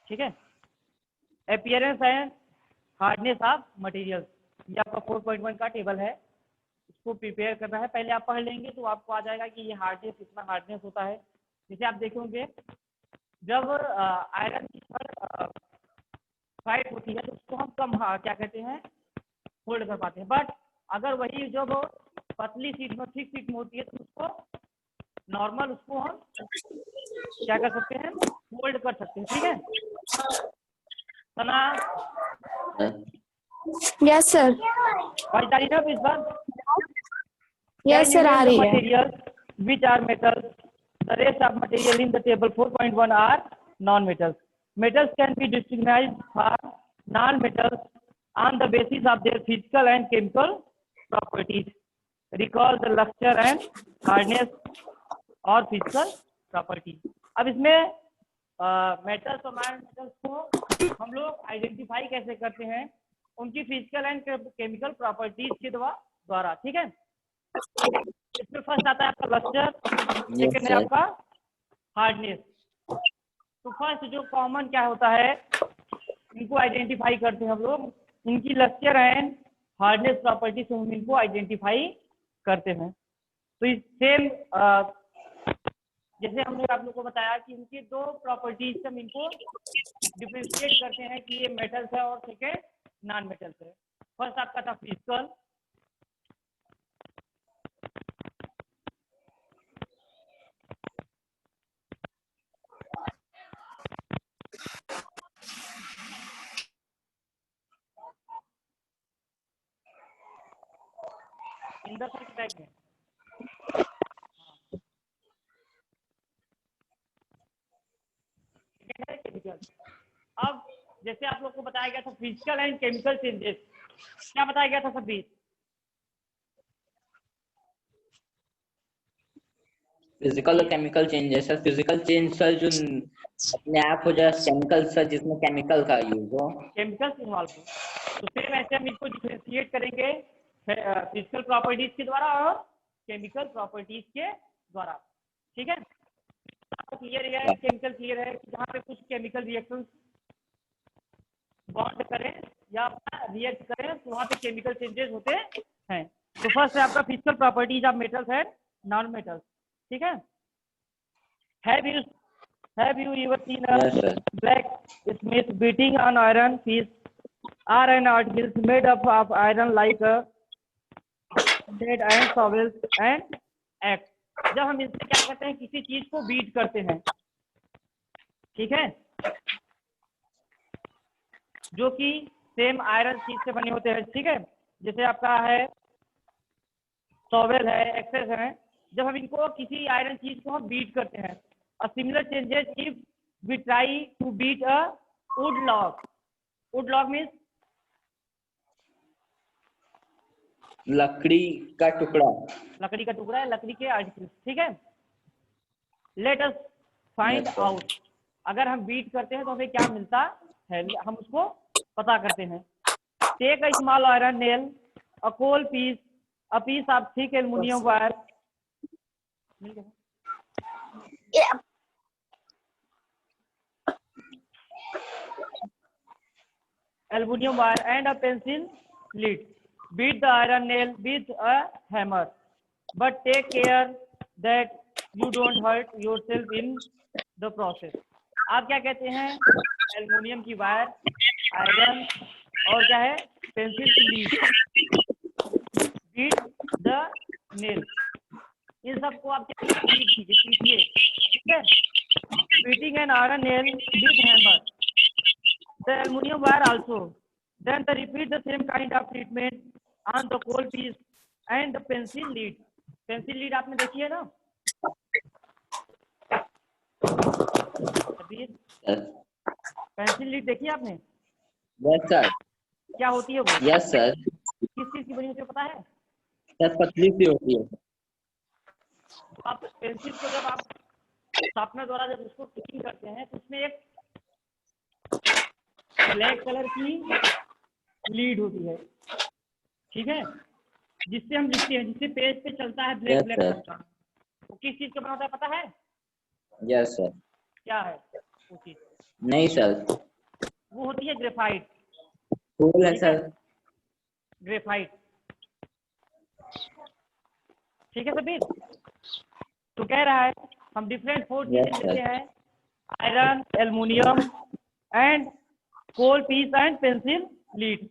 ठीक है। Appearance and hardness of material, ये आपका 4.1 का टेबल है, इसको प्रिपेयर करना है। पहले आप पढ़ लेंगे तो आपको आ जाएगा कि ये हार्डनेस, कितना हार्डनेस होता है। जैसे आप देखेंगे जब आयरन की फाइट होती है तो उसको हम कम क्या कहते हैं, होल्ड कर पाते हैं। बट अगर वही जब पतली शीट में, थिक शीट में होती है तो उसको नॉर्मल, उसको हम क्या कर सकते हैं, होल्ड कर सकते हैं। ठीक है सना? Yes sir. आवाज आ रही है इस बार? यस सर, आ रही है। Materials which are metals, the rest of material in the table 4.1 are non-metals. Metals can be distinguished from non-metals on the basis of their physical and chemical properties. Recall the structure and hardness और physical properties. अब इसमें metals और non metals को हम लोग identify कैसे करते हैं, उनकी फिजिकल एंड केमिकल प्रॉपर्टीज के द्वारा। ठीक है, इसमें फर्स्ट आता है आपका लस्टर, सेकंड है आपका हार्डनेस। तो फर्स्ट जो कॉमन क्या होता है, इनको आइडेंटिफाई करते हैं हम लोग, इनकी लस्टर एंड हार्डनेस प्रॉपर्टी से हम इनको आइडेंटिफाई करते हैं। तो इस सेम जैसे हमने आप लोग को बताया कि इनकी दो प्रॉपर्टीज से हम इनको डिफरेंशिएट करते हैं कि ये मेटल्स है और सेकेंड नॉन मेटल्स है। फर्स्ट आपका था फिजिकल, इंदर सर की टाइप में अब जैसे आप लोग को बताया गया था फिजिकल एंड केमिकल चेंजेस, क्या बताया गया था सभी? फिजिकल और केमिकल चेंजेस है। फिजिकल चेंज सर जो अपने आप हो जाए, केमिकल सर जिसमें केमिकल का यूज हो, केमिकल्स इन्वॉल्व हो। तो सेम ऐसे हम इसको डिफरेंशिएट करेंगे फिजिकल प्रॉपर्टीज के द्वारा और केमिकल प्रॉपर्टीज के द्वारा। ठीक है, क्लियर है? केमिकल क्लियर है कि जहाँ पे कुछ केमिकल रिएक्शंस बॉन्ड करें या रिएक्ट करें तो वहाँ पे केमिकल चेंजेस होते हैं। तो फर्स्ट है आपका physical properties of metals and non metals. ठीक है, have you ever seen a blacksmith beating an iron piece or an article made up of iron like a lead and shovels and axe? जब हम इससे क्या करते हैं, किसी चीज को बीट करते हैं, ठीक है, जो कि सेम आयरन चीज से बने होते हैं। ठीक है, जैसे आपका है शॉवेल है, एक्सेस है, जब हम इनको किसी आयरन चीज को हम बीट करते हैं। A similar changes if we try to beat a wood log. Wood log means लकड़ी का टुकड़ा, लकड़ी का टुकड़ा है, लकड़ी के आर्टिकल्स। ठीक है, लेट अस फाइंड आउट, अगर हम बीट करते हैं तो हमें क्या मिलता है, हम उसको पता करते हैं। Take a small iron nail, a coal piece, a piece of thick aluminium wire, aluminum wire and a pencil lead. Beat the iron nail with a hammer, but take care that you don't hurt yourself in the process. आप क्या कहते हैं, aluminium की wire, iron और क्या है, pencil की lead, beat the nail, इन सबको आप क्या पीटिए। ठीक है, beating an iron nail with hammer, the aluminum wire also. Then they repeat the same kind of treatment on the coal piece and the pencil lead. Pencil lead आपने देखी है ना? Pencil lead देखी है आपने? Yes sir. क्या होती है वो? Yes sir. किस चीज की बनी होती है पता है? सर पतली सी होती है। आप पेंसिल को जब आप शार्पनर द्वारा जब उसको कटिंग करते हैं तो उसमें एक ब्लैक कलर की लीड होती है। ठीक है, जिससे हम लिखते हैं, जिससे पेज पे चलता है ब्लैक ब्लैक कलर का, वो किस चीज का बना होता है पता है? Yes sir. क्या है? वो चीज? नहीं सर, वो होती है ग्रेफाइट। कोल है ठीक है, सर। ग्रेफाइट। ठीक है सभी। तो कह रहा है हम डिफरेंट 4 यस चीजें सर। लेते हैं, iron, aluminium and coal piece and pencil lead.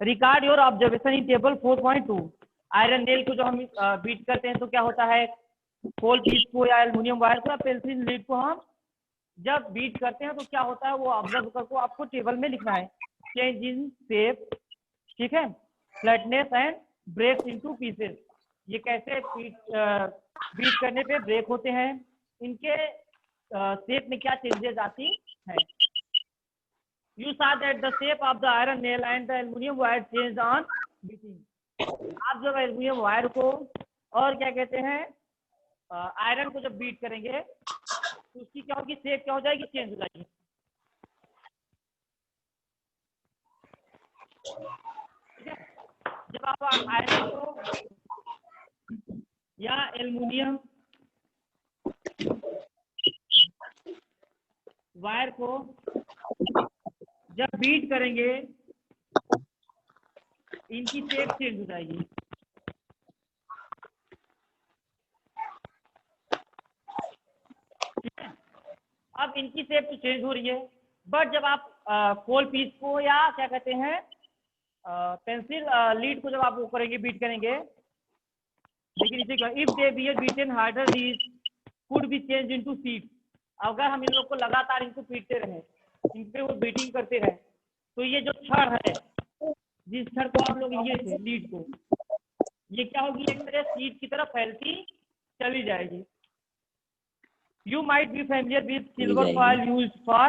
Record your observation in table 4.2। Iron nail को जो हम बीट करते हैं तो क्या होता है, कोल पीस को या एल्युमिनियम वायर को या पेंसिल लीड को हम जब बीट करते हैं तो क्या होता है वो ऑब्जर्व करके आपको टेबल में लिखना है। चेंज इन शेप, ठीक है, flatness and break into pieces. ये कैसे बीट करने पे ब्रेक होते हैं, इनके शेप में क्या चेंजेस आती है। You saw that the shape of the iron nail and the aluminum wire changed on beating। आप जब एल्युमिनियम वायर को और क्या कहते हैं आयरन को जब बीट करेंगे तो उसकी क्या होगी, शेप क्या हो जाएगी, चेंज हो जाएगी। ठीक है, जब आप आयरन को या एल्युमिनियम वायर को जब बीट करेंगे इनकी शेप चेंज हो जाएगी। ठीक है, अब इनकी शेप तो चेंज हो रही है, बट जब आप कोल पीस को या क्या कहते हैं पेंसिल लीड को जब आप वो करेंगे, बीट करेंगे, लेकिन इसे if they B beaten harder these could be change into seed. अगर हम इन लोग को लगातार इनको पीटते रहे, इन पे वो बीटिंग करते रहे, तो ये जो छड़ है, जिस छड़ को आप लोग लिए थे लीड को, ये क्या होगी, एक तरह सीड की तरफ फैलती चली जाएगी। You might be familiar with silver foil used for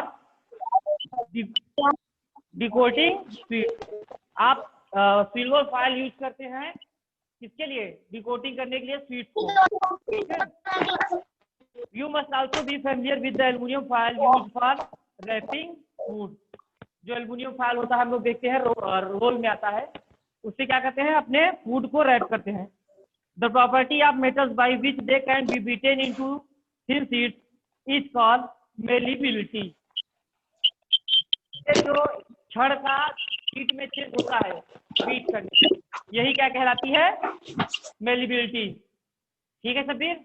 decorating sweet. आप सिल्वर फॉयल यूज करते हैं किसके लिए, डिकोटिंग करने के लिए स्वीट को। You must also be familiar with the aluminium foil used for wrapping food. जो एल्युमिनियम फॉयल होता है हम लोग देखते हैं रोल में आता है, उससे क्या करते हैं, अपने फूड को रैप करते हैं। The property of metals by which they can be beaten into thin sheets is called malleability. जो छड़ का शीट में चेंज होता है बीट करने, यही क्या कहलाती है, मेलिबिलिटी। ठीक है सबीर?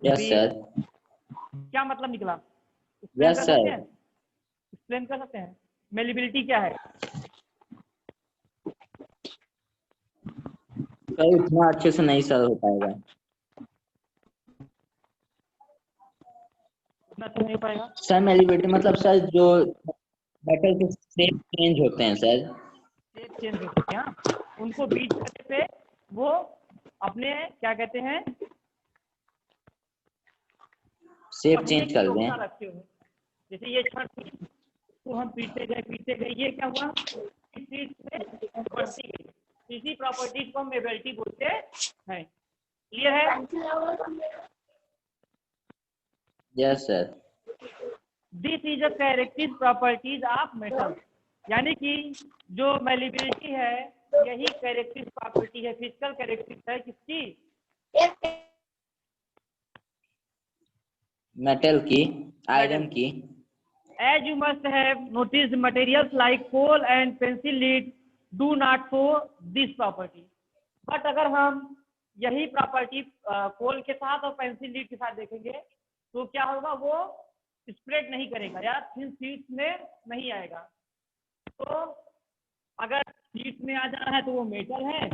Yes sir. क्या मतलब निकला, यस सर। एक्सप्लेन कर सकते हैं मेलिबिलिटी क्या है? सर इतना अच्छे से नहीं सर हो पाएगा। इतना तो नहीं हो पाएगा सर मेलिबिलिटी मतलब सर जो मेटल के शेप चेंज होते हैं सर। शेप चेंज होते हैं, उनको बीट करने पे वो अपने क्या कहते हैं, शेप चेंज कर दें। रखते हो। जैसे ये छड़ तो हम पीटते गए, ये क्या हुआ, बढ़ती गई। इसी प्रॉपर्टीज को हम मेबिलिटी बोलते हैं। क्लियर है? Yes sir. This is a characteristic properties of metal. यानी कि जो मेलिबिलिटी है यही कैरेक्टरिस्टिक प्रॉपर्टी है, फिजिकल कैरेक्टरिस्टिक है किसकी, मेटल की, आयरन की। As you must have noticed, materials like coal and pencil lead do not show this property. But अगर हम यही प्रॉपर्टी कोल के साथ और पेंसिल लीड के साथ देखेंगे तो क्या होगा, वो स्प्रेड नहीं करेगा या थिन शीट्स में नहीं आएगा। तो अगर शीट्स में आ जा रहा है तो वो मेटल है,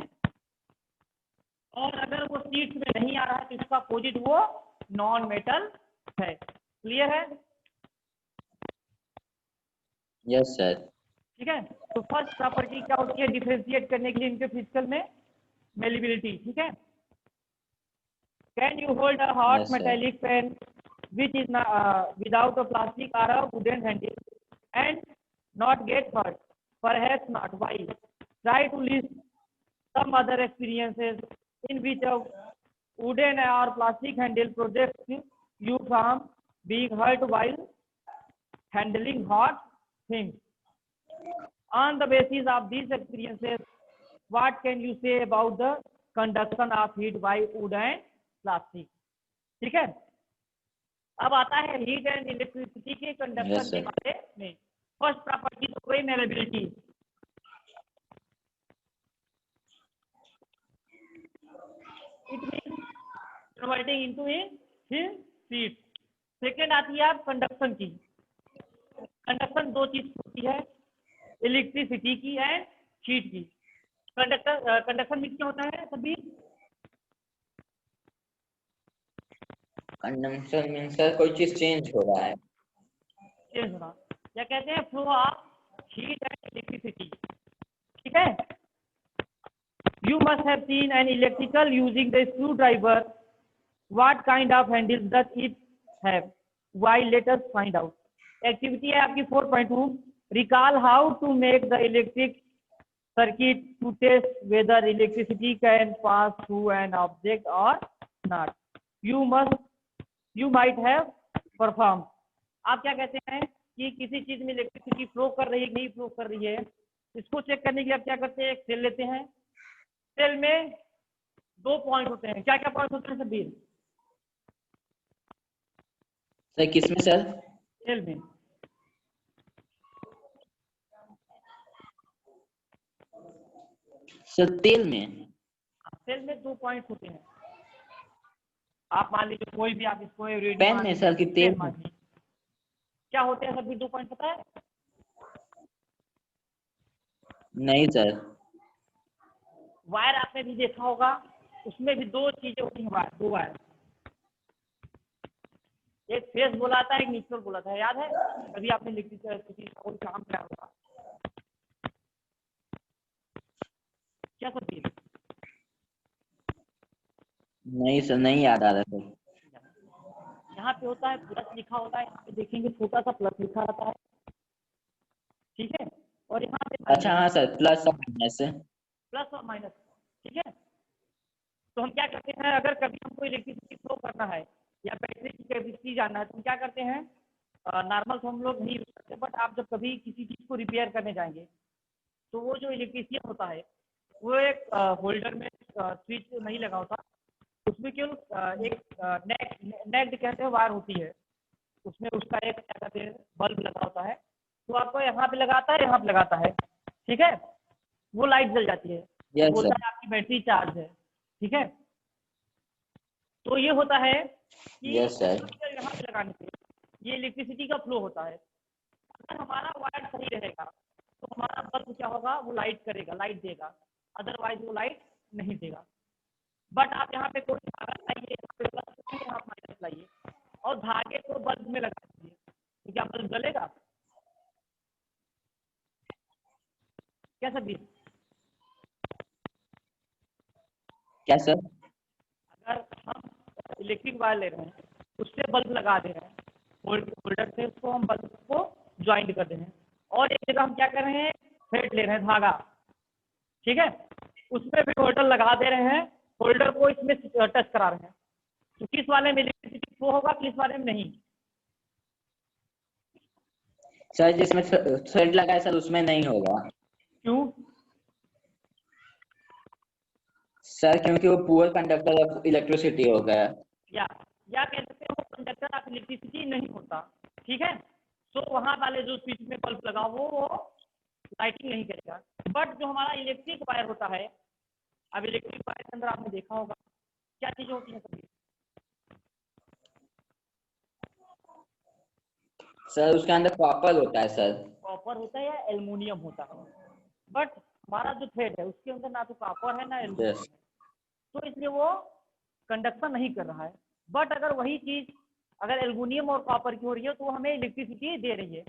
और अगर वो शीट्स में नहीं आ रहा है तो इसका अपोजिट वो नॉन मेटल है। क्लियर है? Yes sir. ठीक है, तो फर्स्ट प्रॉपर्टी क्या होती है डिफरेंशिएट करने के लिए इनके फिजिकल में, मेलिबिलिटी। ठीक है, can you hold a hot metallic pan which is without a plastic or a wooden handle and not get hurt? Perhaps not. Why? Try to list some other experiences in which a wooden or plastic handle protects you from being hurt while handling hot things. On the basis of these experiences, what can you say about the conduction of heat by wood and plastic? ठीक है, अब आता है heat and electricity के Yes, conduction के sir. बारे में। First property तो permeability, it mean converting into heat. Second आती है आप कंडक्शन की। कंडक्शन दो चीज होती है, इलेक्ट्रिसिटी की एंड हीट की। कंडक्शन में क्या होता है सभी? कंडक्शन मीन्स सर कोई चीज चेंज हो रहा है। चेंज होना, या कहते हैं flow of heat and electricity. ठीक है। You must have seen an electrical using the screwdriver. What kind of handles does it have? Why? Let us find out. Activity है आपकी 4.2. Recall how to make the electric circuit to test whether electricity can pass through an object or not. You might have performed. आप क्या कहते हैं कि किसी चीज में इलेक्ट्रिसिटी फ्लो कर रही है कि नहीं फ्लो कर रही है, इसको चेक करने के लिए आप क्या करते हैं, एक सेल लेते हैं। सेल में दो पॉइंट होते हैं, क्या क्या पॉइंट होते हैं सभी सर किसमें सर? सेल में? सर तेल में। सेल में दो पॉइंट होते हैं। आप मान लीजिए कोई भी, आप इसको रेडियो पेन मान में लीजिए, सर कि तेल पेन मान में? लीजिए। क्या होते हैं सभी दो पॉइंट पता है? नहीं सर। वायर आपने भी देखा होगा, उसमें भी दो चीजें होती हैं, वायर, दो वायर, एक फेस बोला था, एक न्यूट्रल बोला था, याद है? कभी आपने इलेक्ट्रिसिटी कोई काम किया होगा क्या सभी? नहीं सर, नहीं याद आ रहा सर। यहाँ पे होता है प्लस लिखा होता है, यहाँ पे देखेंगे छोटा सा प्लस लिखा रहता है। ठीक है। और यहाँ पे अच्छा हाँ सर, प्लस और माइनस है। प्लस और माइनस। ठीक है। तो हम क्या करते हैं, अगर कभी हमको इलेक्ट्रिसिटी फ्लो करना है या बैटरी की कैपेसिटी जानना है तो हम क्या करते हैं, नॉर्मल तो हम लोग नहीं यूज करते, बट आप जब कभी किसी चीज को रिपेयर करने जाएंगे तो वो जो इलेक्ट्रीशियन होता है वो एक होल्डर में स्विच नहीं लगा होता, उसमें केवल एक नेक्ड कहते हैं वायर होती है, उसमें उसका एक क्या कहते हैं बल्ब लगा होता है, तो आपको यहाँ पे लगाता है, यहाँ पे लगाता है। ठीक है। वो लाइट जल जाती है, यस बोलता सर। है आपकी बैटरी चार्ज है। ठीक है। तो ये होता है कि यस सर। यहाँ पे लगाने से ये इलेक्ट्रिसिटी का फ्लो होता है। अगर हमारा वायर सही रहेगा तो हमारा बल्ब क्या होगा, वो लाइट करेगा, लाइट देगा, अदरवाइज वो लाइट नहीं देगा। बट आप यहाँ पे कोई धागा लाइए, यहाँ पे प्लस लाइए, यहाँ माइनस लाइए और धागे को बल्ब में लगा दीजिए, तो क्या बल्ब जलेगा? क्या सभी? क्या सर? अगर हम इलेक्ट्रिक वायर ले रहे हैं, उससे बल्ब लगा दे रहे हैं, होल्डर से उसको हम बल्ब को ज्वाइंट कर दे रहे हैं, और एक जगह हम क्या कर रहे हैं, थ्रेड ले रहे हैं, धागा। ठीक है। उसमें भी होल्डर लगा दे रहे हैं, होल्डर को इसमें टच करा रहे हैं, तो किस वाले में इलेक्ट्रिसिटी फ्लो होगा, किस वाले में नहीं? सर जिसमें थ्रेड लगा है सर उसमें नहीं होगा। क्यों? सर क्योंकि वो पुअर कंडक्टर ऑफ इलेक्ट्रिसिटी हो गया। या कह सकते हैं वो कंडक्टर ऑफ इलेक्ट्रिसिटी नहीं होता। ठीक है। तो वहां वाले जो स्विच में बल्ब लगा वो लाइटिंग नहीं करेगा। बट जो हमारा इलेक्ट्रिक वायर होता है, अब इलेक्ट्रिक वायर के अंदर आपने देखा होगा क्या चीजें होती हैं सभी? सर उसके अंदर कॉपर होता है सर। कॉपर होता है या एल्युमिनियम होता है, बट हमारा जो थ्रेड है उसके अंदर ना तो कॉपर है ना एल्युमिनियम है, तो इसलिए वो कंडक्शन नहीं कर रहा है। बट अगर वही चीज अगर एल्युमिनियम और कॉपर की हो रही है तो वो हमें इलेक्ट्रिसिटी दे रही है।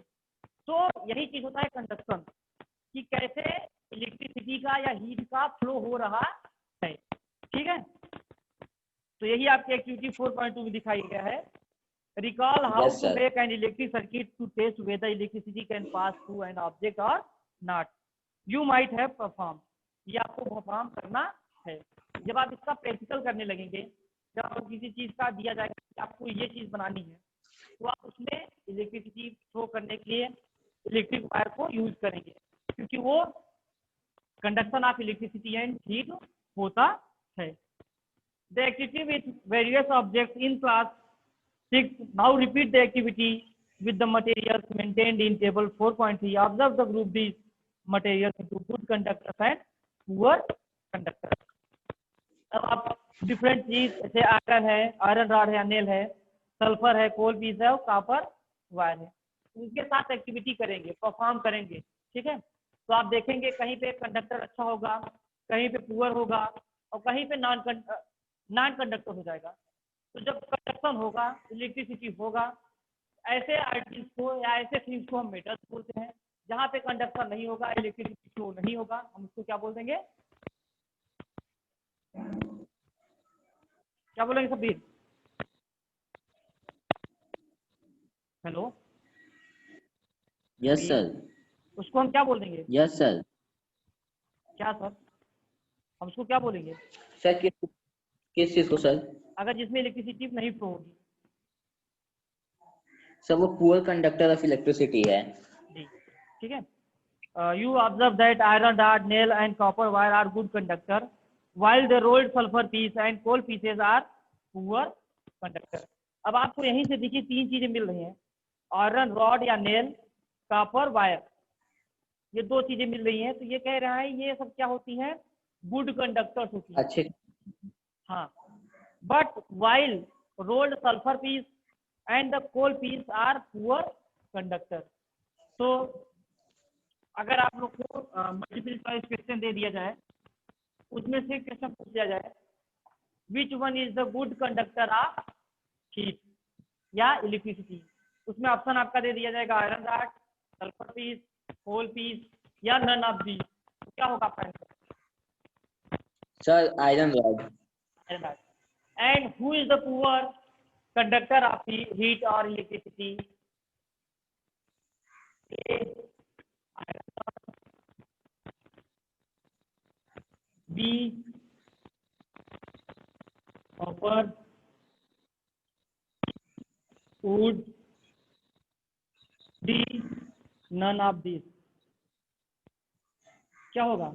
तो यही चीज होता है कंडक्शन, कि कैसे इलेक्ट्रिसिटी का या हीट का फ्लो हो रहा है। ठीक है। तो यही आपकी एक्टिविटी 4.2 में दिखाई गया है। Recall how Yes, to sir. make an electric circuit to test whether electricity can pass through an object or not. You might have performed. ये आपको परफॉर्म करना है। जब आप इसका प्रैक्टिकल करने लगेंगे, जब आपको किसी चीज का दिया जाएगा कि आपको ये चीज बनानी है, तो आप उसमें इलेक्ट्रिसिटी फ्लो करने के लिए इलेक्ट्रिक वायर को यूज करेंगे, क्योंकि वो conduction of electricity and heat होता है। The activity with various objects in class 6. Now repeat the activity with the materials maintained in table 4.3. Observe the group these materials into good conductors and poor conductors. अब आप different चीज जैसे iron है, iron rod है, nail है, sulphur है, कोल piece है और कापर वायर है, उनके साथ एक्टिविटी करेंगे, परफॉर्म करेंगे, ठीक है। तो आप देखेंगे कहीं पे कंडक्टर अच्छा होगा, कहीं पे पुअर होगा और कहीं पे नॉन कंडक्टर हो जाएगा। तो जब कंडक्शन होगा, इलेक्ट्रिसिटी होगा, ऐसे आइटम्स को या ऐसे थिंग्स को हम मेटल्स बोलते हैं। जहाँ पे कंडक्शन नहीं होगा, इलेक्ट्रिसिटी फ्लो नहीं होगा, हम उसको क्या बोल देंगे? क्या बोलेंगे सबीर? Hello, yes sir. उसको हम क्या बोल देंगे? Yes sir. क्या सर, हम उसको क्या बोलेंगे? सर किस चीज को सर? अगर जिसमें इलेक्ट्रिसिटी नहीं फ्लो होगी। सर वो पुअर कंडक्टर ऑफ इलेक्ट्रिसिटी है जी, ठीक है। You observe that iron rod, nail and copper wire are good conductor, while the rolled sulfur piece and coal pieces are poor conductor. अब आपको यहीं से देखिए तीन चीजें मिल रही हैं, आयरन रॉड या नेल, कॉपर वायर, ये दो चीजें मिल रही हैं। तो ये कह रहा है ये सब क्या होती हैं? गुड कंडक्टर्स होती हैं। अच्छे। हाँ, but while rolled sulphur piece and the coal piece are poor conductor. तो अगर आप लोग को मल्टीपल चॉइस क्वेश्चन दे दिया जाए, उसमें से क्वेश्चन पूछ दिया जाए which one is the good conductor of heat या इलेक्ट्रिसिटी, उसमें ऑप्शन आपका दे दिया जाएगा iron rod, sulphur piece, coal piece या नन ऑफ दी। क्या होगा आपका answer? Sir iron rod. Iron rod. And who is the poor conductor of heat और electricity? B copper, wood, D none of these। क्या होगा?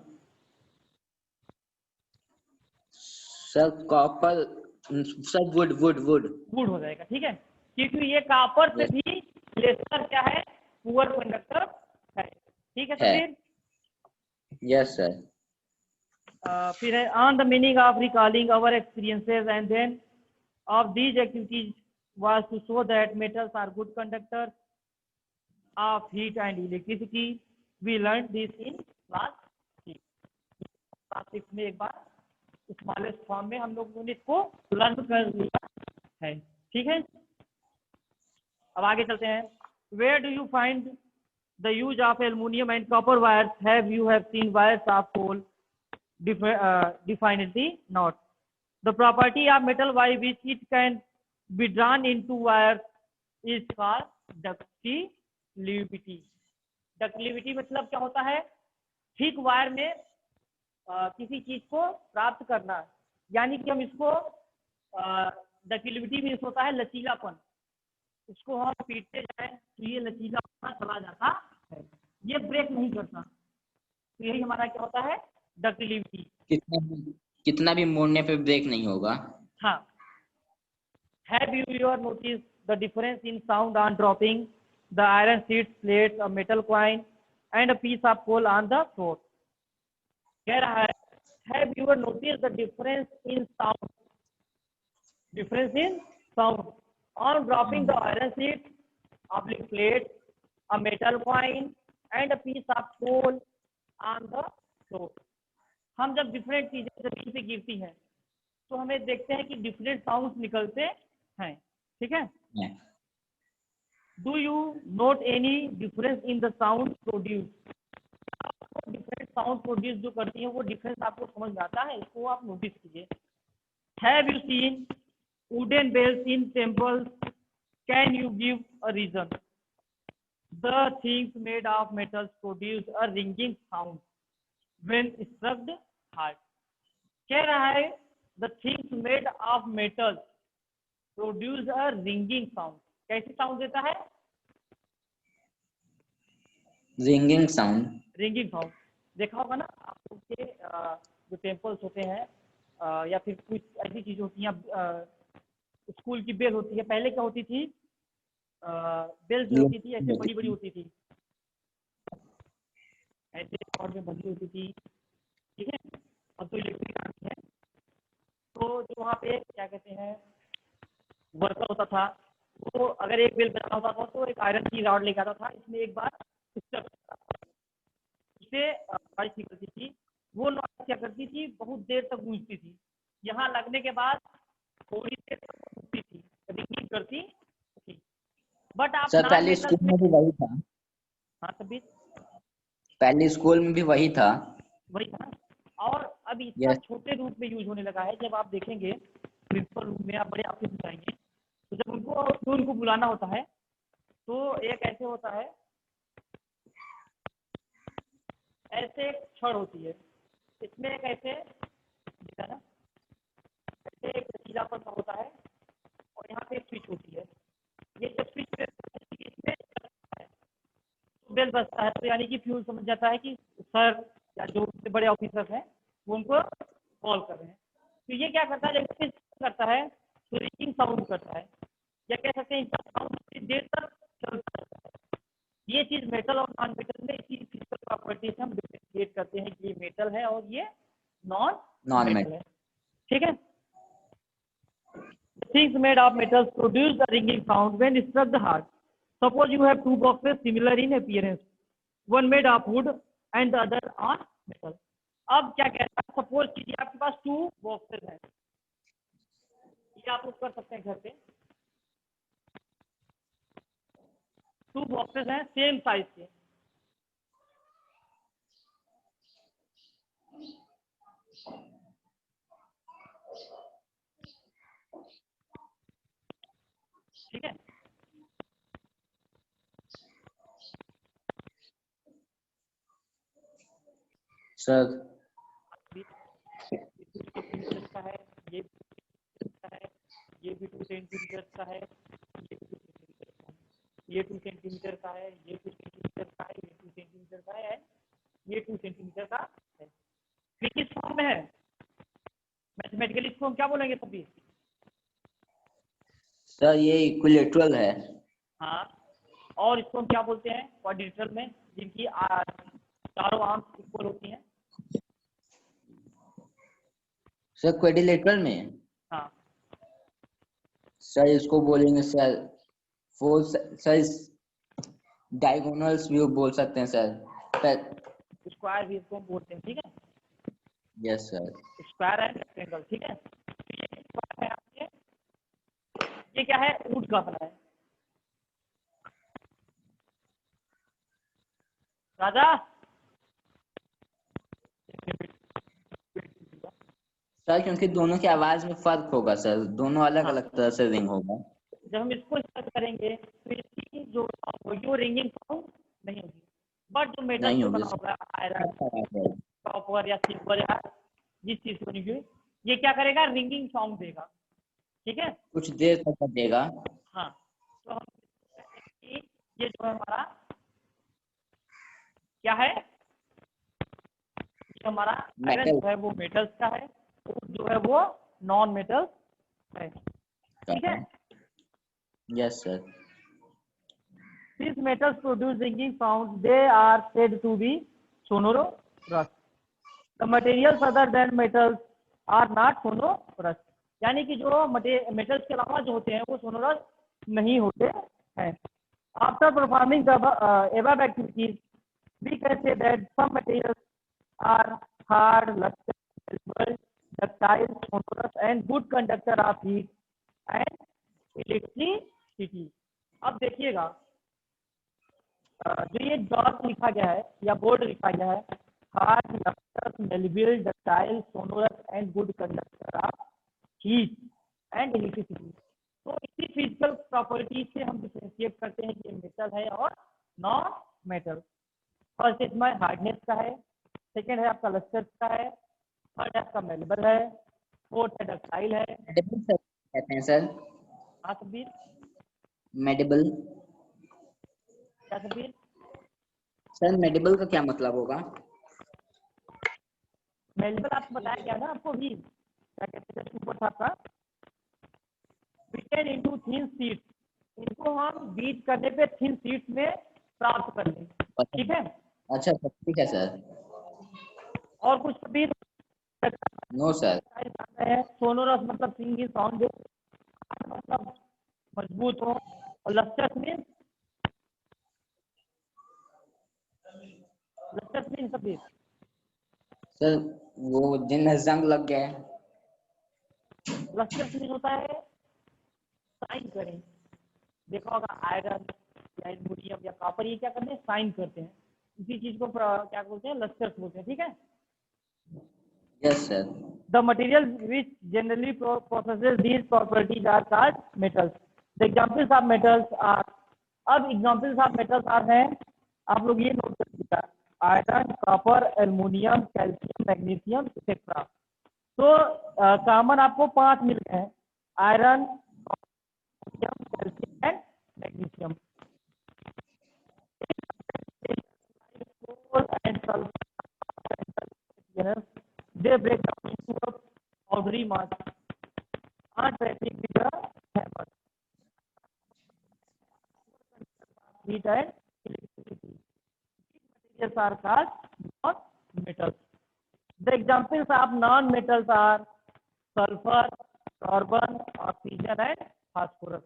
Sir copper, sir wood wood wood wood हो जाएगा, ठीक है, क्योंकि ये कॉपर से भी लेसर क्या है? पुअर कंडक्टर है, ठीक है सर। Yes sir. फिर है on the meaning of recalling our experiences and then of these activities was to show that metals are good conductors of heat and electricity. We learn this in class 6 में। एक बार smallest form में हम लोगों ने इसको learn कर लिया है, ठीक है। अब आगे चलते हैं। Where do you find the use of aluminium and copper wires? Have you have seen wires of coal? Definitely not. The property of metal by which it can be drawn into wires is called ductility. Ductility मतलब क्या होता है? ठीक wire में किसी चीज को प्राप्त करना, यानी कि हम इसको डक्टिलिटी मीन्स होता है लचीलापन। इसको हम पीटते जाए तो ये लचीलापन चला जाता है, ये ब्रेक नहीं करता। तो यही हमारा क्या होता है? डक्टिलिटी। कितना भी मोड़ने पे ब्रेक नहीं होगा। हाँ। Have you ever noticed the difference in sound on dropping the iron sheets, plates, a metal coin, and a piece of coal on the floor? कह रहा है Have you ever noticed the difference in sound? Difference in sound on dropping the iron sheets, oblique plate, a metal coin, and a piece of coal on the floor. हम जब different चीजें जमीन पे गिरती हैं तो हमें देखते हैं कि डिफरेंट साउंड निकलते हैं, ठीक है। Do you note any difference in the sound produce? Different sound produce जो करती हैं वो डिफरेंस आपको समझ में आता है, इसको आप नोटिस कीजिए। Have you seen wooden bells in temples? Can you give a reason? The things made of metals produce a ringing sound when struck hard। कह रहा है the things made of metal produce a ringing sound। कैसी sound देता है? Ringing sound. Ringing sound देखा होगा ना आप लोग के जो टेम्पल्स होते हैं या फिर कुछ ऐसी चीजें होती हैं स्कूल की बेल होती है, पहले क्या होती थी, बेल जो होती थी ऐसे बड़ी बड़ी होती थी, ऐसे और में बड़ी होती थी, ठीक है। अब तो इलेक्ट्रिक आ गई है, तो जो वहाँ पे क्या कहते हैं वर्कर होता था, वो अगर एक बेल बजाना होता था तो एक आयरन की रॉड लेके आता था, इसमें एक बार उससे नॉइस निकलती थी, वो नॉइस क्या करती थी, बहुत देर तक गूंजती थी, यहाँ लगने के बाद थोड़ी देर तक गूंजती थी, रिंगिंग करती थी। बट आप सर नॉन पहले मेटल स्कूल में, में भी वही था, हाँ तभी पहले स्कूल में भी वही था। वही था, और अब इसका यस छोटे रूप में यूज होने लगा है। जब आप देखेंगे प्रिंसिपल रूम में, आप बड़े ऑफिस में जाएंगे, तो जब उनको बुलाना होता है तो एक ऐसे होता है, ऐसे एक छड़ होती है, इसमें एक ऐसे दिखा ना, ऐसे एक लचीलापन सा होता है, और यहाँ पे एक स्विच होती है, ये जब स्विच इसमें बेल बजता है तो यानी कि फ्यूज समझ जाता है कि सर या जो बड़े ऑफिसर्स हैं वो उनको कॉल कर रहे हैं। तो ये क्या करता है, जब स्विच करता है तो रिंगिंग साउंड करता है, या कह सकते हैं इसका साउंड देर तक चलता है। ये चीज मेटल और नॉन मेटल में इसी फिजिकल प्रॉपर्टी से हम डिफरेंशिएट करते हैं कि ये मेटल है और ये नॉन नॉन मेटल है, ठीक है। Things made of metals produce the ringing sound when struck the heart. Suppose you have two boxes similar in appearance, one made of wood and the other on metal. अब क्या कहता है, suppose कीजिए आपके पास two boxes हैं, ये आप लोग कर सकते हैं घर पे, टू बॉक्सेस हैं सेम साइज के, ठीक है। सर। सेंटीमीटर का है, ये का है, ये भी 2 सेंटीमीटर का है, ये 2 सेंटीमीटर का है, ये 2 सेंटीमीटर का है, ये 2 सेंटीमीटर का है, ये 2 सेंटीमीटर का है। ये किस फॉर्म में है, मैथमेटिकली इसको हम क्या बोलेंगे सभी? सर ये इक्विलेटरल है। हाँ, और इसको हम क्या बोलते हैं क्वाड्रिलेटरल में, जिनकी चारों आर्म्स इक्वल होती हैं? सर क्वाड्रिलेटरल में हाँ, सर इसको बोलेंगे सर फोर, सर डायगोनल्स भी बोल सकते हैं सर। स्क्वायर भी इसको हम बोलते हैं, ठीक है। Yes sir. Square and rectangle, ठीक है। ये स्क्वायर है आपके, ये क्या है, वुड का बना है। राजा सर क्योंकि दोनों की आवाज में फर्क होगा सर, दोनों अलग हाँ, अलग तरह से रिंग होगा। जब हम इसको स्टक करेंगे तो इसकी जो वो रिंगिंग साउंड नहीं होगी, बट जो मेटल नहीं से होगी बना होगा आयरन, सर। कॉपर या सिल्वर या जिस चीज से बनी हुई, ये क्या करेगा, रिंगिंग साउंड देगा, ठीक है। कुछ देर तक देगा। हाँ, तो हम ये जो है हमारा क्या है, ये हमारा आयरन मेटल जो है वो मेटल्स का है, और जो है वो नॉन मेटल्स है, ठीक है। Yes sir. These metals produce ringing sounds. They are said to be sonorous. The materials other than metals are not sonorous. यानी कि जो मेटल्स के अलावा जो होते हैं वो सोनोरस नहीं होते हैं। After performing the above activities, we can say that some materials are hard, lustrous, ductile, sonorous, and good conductor of heat and electricity. अब देखिएगा, जो ये जॉब लिखा गया है या बोर्ड लिखा गया है, hard, lustre, malleable, ductile, sonorous and good conductor of heat and electricity, तो इसी फिजिकल प्रॉपर्टी से हम डिफरेंशिएट करते हैं कि ये मेटल है और नॉन मेटल। फर्स्ट इसमें हार्डनेस का है, सेकेंड है आपका लस्टर का है, थर्ड है आपका मेलेबल है, फोर्थ है डक्टाइल है। मेडिबल सर कहते हैं सर। हाँ सब्बीर, मेडिबल क्या सब्बीर? सर, मेडिबल का क्या मतलब होगा? मेलेबल आपको बताया गया ना आपको भी, क्या कहते हैं ऊपर था आपका बीटेन इनटू थिन शीट्स, इनको हम बीट करने पे थिन शीट्स में प्राप्त कर लें। ठीक है, अच्छा सर, ठीक है सर। और कुछ भी नो सर। सोनोरस मतलब सिंगिंग साउंड, मतलब मजबूत हो, और लस्टर्स मीन सभी। सर वो जिन जंग लग गया है। लस्टर्स मीन होता है साइन करें, देखा होगा आयरन या एल्युमिनियम या कॉपर, ये क्या करते हैं, साइन करते हैं, इसी चीज को क्या बोलते हैं, लस्टर्स बोलते हैं। ठीक है, yes sir. The material which generally possesses these properties are called metals. The examples of metals are, अब एग्जाम्पल्स ऑफ मेटल्स आर हैं, आप लोग ये नोट कर लीजिएगा, iron, copper, aluminium, calcium, magnesium etcetera. तो कॉमन आपको 5 मिल गए हैं, iron, calcium and magnesium. They break down into a powdery mass and trapping with the hammer, heat and electricity. These materials are called non-metals. The examples of non-metals are sulfur, carbon, oxygen and phosphorus.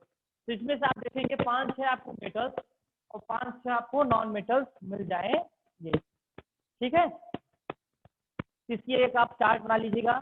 तो इसमें से आप देखेंगे 5-6 आपको metals और 5-6 आपको non metals मिल जाएंगे। ठीक है, इसकी एक आप चार्ट बना लीजिएगा।